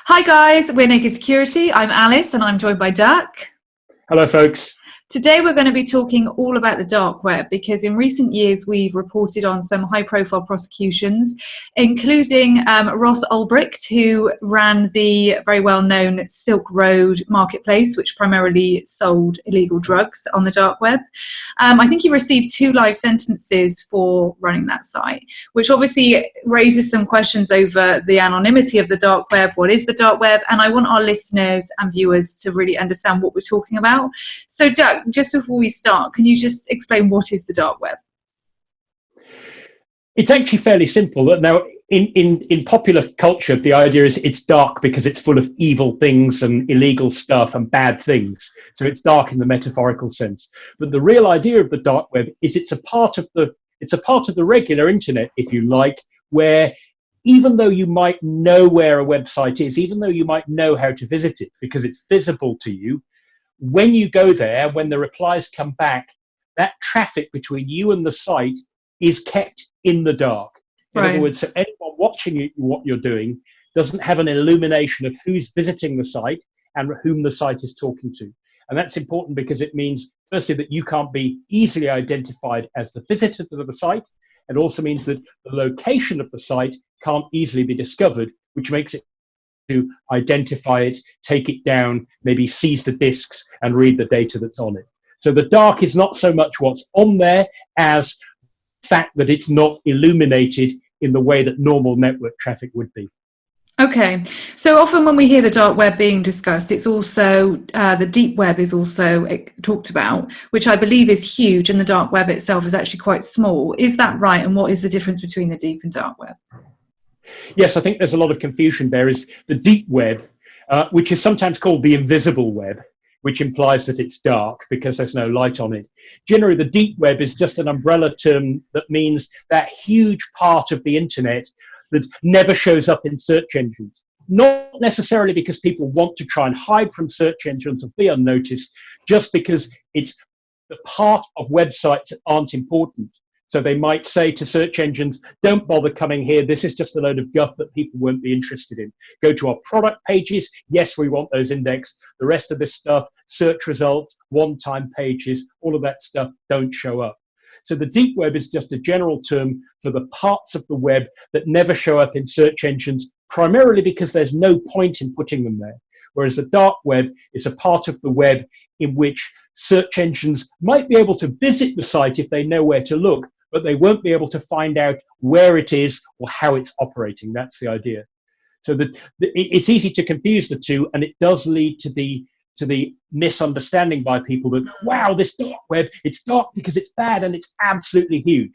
Hi guys, we're Naked Security. I'm Alice and I'm joined by Dirk. Hello, folks. Today we're going to be talking all about the dark web because in recent years we've reported on some high-profile prosecutions, including Ross Ulbricht, who ran the very well-known Silk Road marketplace, which primarily sold illegal drugs on the dark web. I think he received 2 life sentences for running that site, which obviously raises some questions over the anonymity of the dark web. What is the dark web? And I want our listeners and viewers to really understand what we're talking about. So, Doug, just before we start, can you just explain what is the dark web? It's actually fairly simple. Now, in popular culture, the idea is it's dark because it's full of evil things and illegal stuff and bad things. So it's dark in the metaphorical sense. But the real idea of the dark web is it's a part of the regular internet, if you like, where even though you might know where a website is, even though you might know how to visit it because it's visible to you, when you go there, when the replies come back, that traffic between you and the site is kept in the dark. In other words, so anyone watching what you're doing doesn't have an illumination of who's visiting the site and whom the site is talking to. And that's important because it means, firstly, that you can't be easily identified as the visitor to the site. It also means that the location of the site can't easily be discovered, which makes it to identify it, take it down, maybe seize the disks and read the data that's on it. So the dark is not so much what's on there as the fact that it's not illuminated in the way that normal network traffic would be. Okay, so often when we hear the dark web being discussed, it's also the deep web is also talked about, which I believe is huge, and the dark web itself is actually quite small. Is that right? And what is the difference between the deep and dark web? Yes, I think there's a lot of confusion there. Is the deep web, which is sometimes called the invisible web, which implies that it's dark because there's no light on it. Generally, the deep web is just an umbrella term that means that huge part of the internet that never shows up in search engines. Not necessarily because people want to try and hide from search engines and be unnoticed, just because it's the part of websites that aren't important. So they might say to search engines, don't bother coming here. This is just a load of guff that people won't be interested in. Go to our product pages. Yes, we want those indexed. The rest of this stuff, search results, one-time pages, all of that stuff don't show up. So the deep web is just a general term for the parts of the web that never show up in search engines, primarily because there's no point in putting them there. Whereas the dark web is a part of the web in which search engines might be able to visit the site if they know where to look, but they won't be able to find out where it is or how it's operating. That's the idea. So it's easy to confuse the two, and it does lead to the misunderstanding by people that, wow, this dark web, it's dark because it's bad and it's absolutely huge.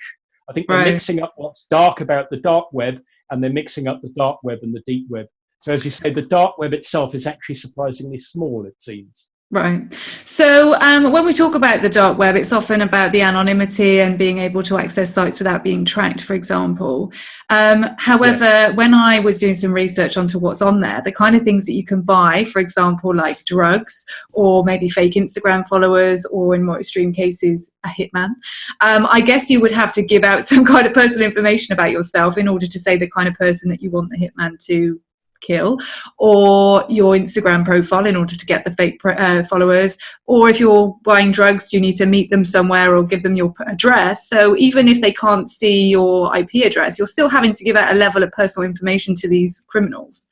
I think they're mixing up what's dark about the dark web, and they're mixing up the dark web and the deep web. So as you say, the dark web itself is actually surprisingly small, it seems. Right. So when we talk about the dark web, it's often about the anonymity and being able to access sites without being tracked, for example. However, when I was doing some research onto what's on there, the kind of things that you can buy, for example, like drugs or maybe fake Instagram followers, or in more extreme cases, a hitman, I guess you would have to give out some kind of personal information about yourself in order to say the kind of person that you want the hitman to kill, or your Instagram profile in order to get the fake followers, or if you're buying drugs you need to meet them somewhere or give them your address. So even if they can't see your IP address, you're still having to give out a level of personal information to these criminals.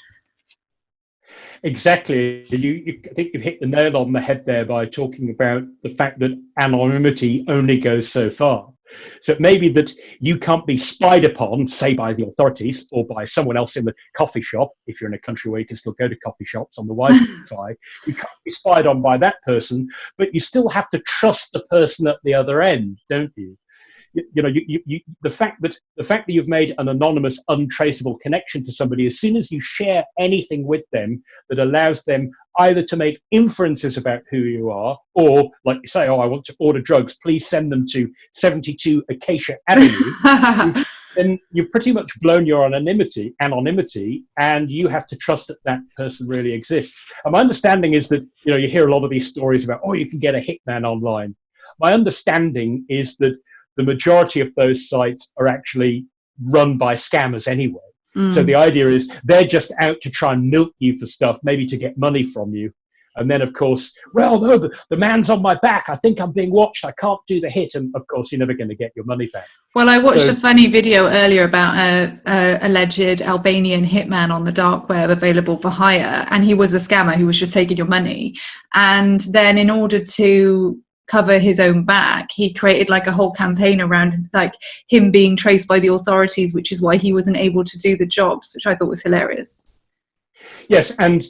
Exactly. I think you've hit the nail on the head there by talking about the fact that anonymity only goes so far. So it may be that you can't be spied upon, say, by the authorities or by someone else in the coffee shop, if you're in a country where you can still go to coffee shops on the Wi-Fi. You can't be spied on by that person, but you still have to trust the person at the other end, don't you? The fact that you've made an anonymous, untraceable connection to somebody, as soon as you share anything with them that allows them either to make inferences about who you are, or, like you say, oh, I want to order drugs, please send them to 72 Acacia Avenue, then you've pretty much blown your anonymity, and you have to trust that that person really exists. And my understanding is that, you hear a lot of these stories about, oh, you can get a hitman online. My understanding is that the majority of those sites are actually run by scammers anyway. So the idea is they're just out to try and milk you for stuff, maybe to get money from you. And then, of course, well, no, the man's on my back. I think I'm being watched. I can't do the hit. And, of course, you're never going to get your money back. Well, I watched a funny video earlier about a alleged Albanian hitman on the dark web available for hire. And he was a scammer who was just taking your money. And then in order to cover his own back, he created like a whole campaign around like him being traced by the authorities, which is why he wasn't able to do the jobs, which I thought was hilarious. Yes, and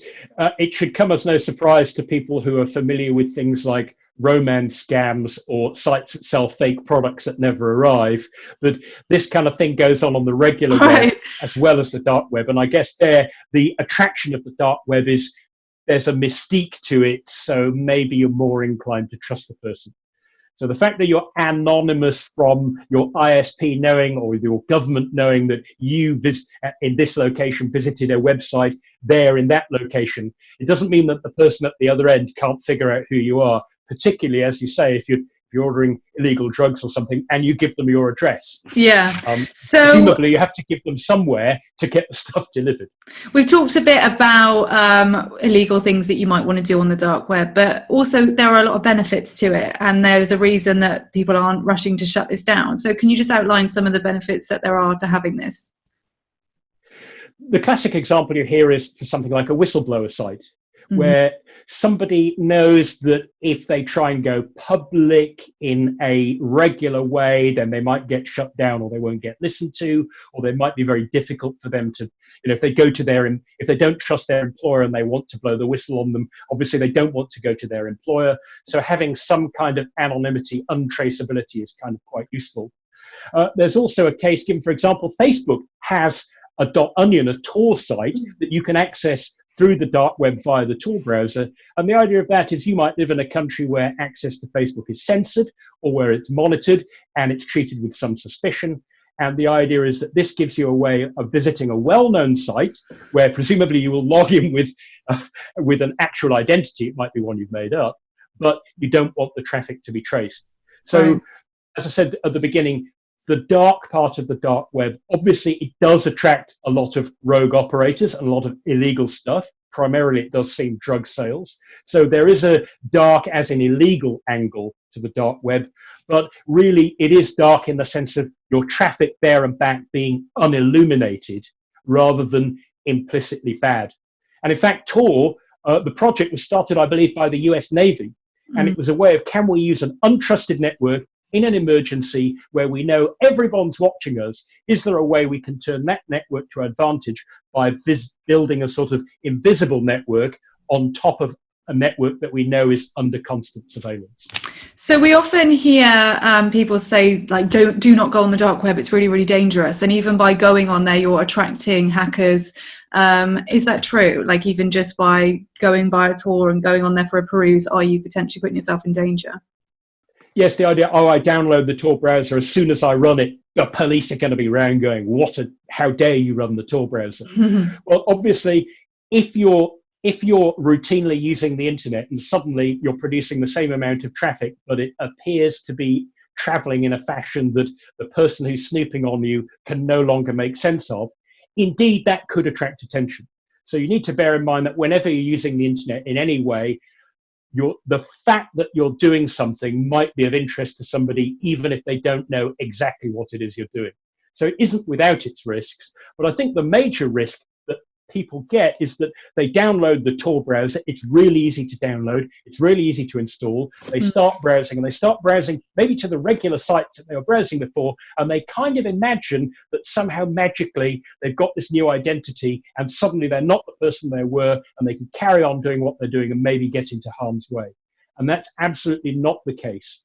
it should come as no surprise to people who are familiar with things like romance scams or sites that sell fake products that never arrive, that this kind of thing goes on the regular web as well as the dark web. And I guess the attraction of the dark web is there's a mystique to it, so maybe you're more inclined to trust the person. So the fact that you're anonymous from your ISP knowing or your government knowing that you in this location visited a website there in that location, it doesn't mean that the person at the other end can't figure out who you are, particularly, as you say, if you're ordering illegal drugs or something and you give them your address. Yeah. So presumably you have to give them somewhere to get the stuff delivered. We've talked a bit about illegal things that you might want to do on the dark web, but also there are a lot of benefits to it. And there's a reason that people aren't rushing to shut this down. So can you just outline some of the benefits that there are to having this? The classic example you hear is to something like a whistleblower site, where somebody knows that if they try and go public in a regular way, then they might get shut down or they won't get listened to, or they might be very difficult for them to, if they go to if they don't trust their employer and they want to blow the whistle on them, obviously they don't want to go to their employer. So having some kind of anonymity, untraceability is kind of quite useful. There's also a case given, for example, Facebook has a .onion, a Tor site that you can access through the dark web via the Tor browser. And the idea of that is you might live in a country where access to Facebook is censored or where it's monitored and it's treated with some suspicion. And the idea is that this gives you a way of visiting a well-known site where presumably you will log in with an actual identity. It might be one you've made up, but you don't want the traffic to be traced. So, as I said at the beginning, the dark part of the dark web, obviously it does attract a lot of rogue operators and a lot of illegal stuff. Primarily it does seem drug sales. So there is a dark as in illegal angle to the dark web, but really it is dark in the sense of your traffic there and back being unilluminated rather than implicitly bad. And in fact, Tor, the project was started, I believe, by the US Navy, and it was a way of, can we use an untrusted network in an emergency where we know everyone's watching us? Is there a way we can turn that network to advantage by building a sort of invisible network on top of a network that we know is under constant surveillance? So we often hear people say, like, do not go on the dark web. It's really, really dangerous. And even by going on there, you're attracting hackers. Is that true? Like, even just by going by a Tor and going on there for a peruse, are you potentially putting yourself in danger? Yes, the idea, I download the Tor browser, as soon as I run it, the police are going to be around going, how dare you run the Tor browser? Well, obviously, if you're routinely using the internet and suddenly you're producing the same amount of traffic, but it appears to be traveling in a fashion that the person who's snooping on you can no longer make sense of, indeed, that could attract attention. So you need to bear in mind that whenever you're using the internet in any way, the fact that you're doing something might be of interest to somebody, even if they don't know exactly what it is you're doing. So it isn't without its risks. But I think the major risk that people get is that they download the Tor browser. It's really easy to download. It's really easy to install. They start browsing, and they start browsing maybe to the regular sites that they were browsing before, and they kind of imagine that somehow magically they've got this new identity and suddenly they're not the person they were, and they can carry on doing what they're doing and maybe get into harm's way. And that's absolutely not the case.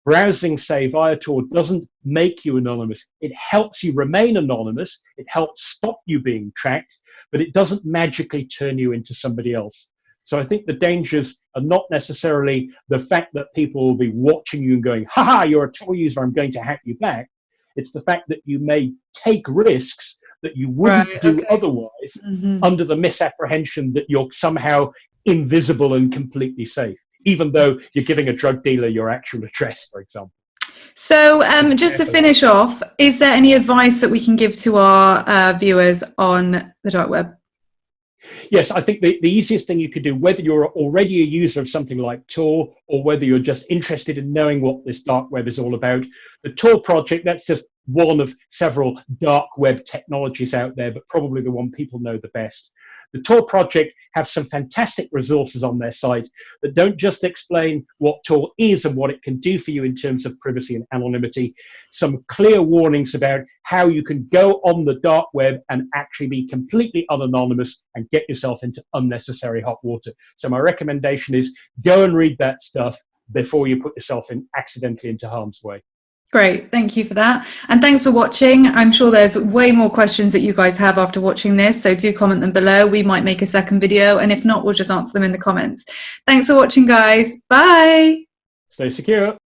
Browsing, say, via Tor doesn't make you anonymous. It helps you remain anonymous. It helps stop you being tracked, but it doesn't magically turn you into somebody else. So I think the dangers are not necessarily the fact that people will be watching you and going, ha, you're a Tor user, I'm going to hack you back. It's the fact that you may take risks that you wouldn't do otherwise under the misapprehension that you're somehow invisible and completely safe, even though you're giving a drug dealer your actual address, for example. So just to finish off, is there any advice that we can give to our viewers on the dark web? Yes, I think the easiest thing you could do, whether you're already a user of something like Tor or whether you're just interested in knowing what this dark web is all about, the Tor project, that's just one of several dark web technologies out there, but probably the one people know the best. The Tor project have some fantastic resources on their site that don't just explain what Tor is and what it can do for you in terms of privacy and anonymity, some clear warnings about how you can go on the dark web and actually be completely unanonymous and get yourself into unnecessary hot water. So my recommendation is go and read that stuff before you put yourself accidentally into harm's way. Great, thank you for that. And thanks for watching. I'm sure there's way more questions that you guys have after watching this, so do comment them below. We might make a second video, and if not, we'll just answer them in the comments. Thanks for watching, guys. Bye. Stay secure.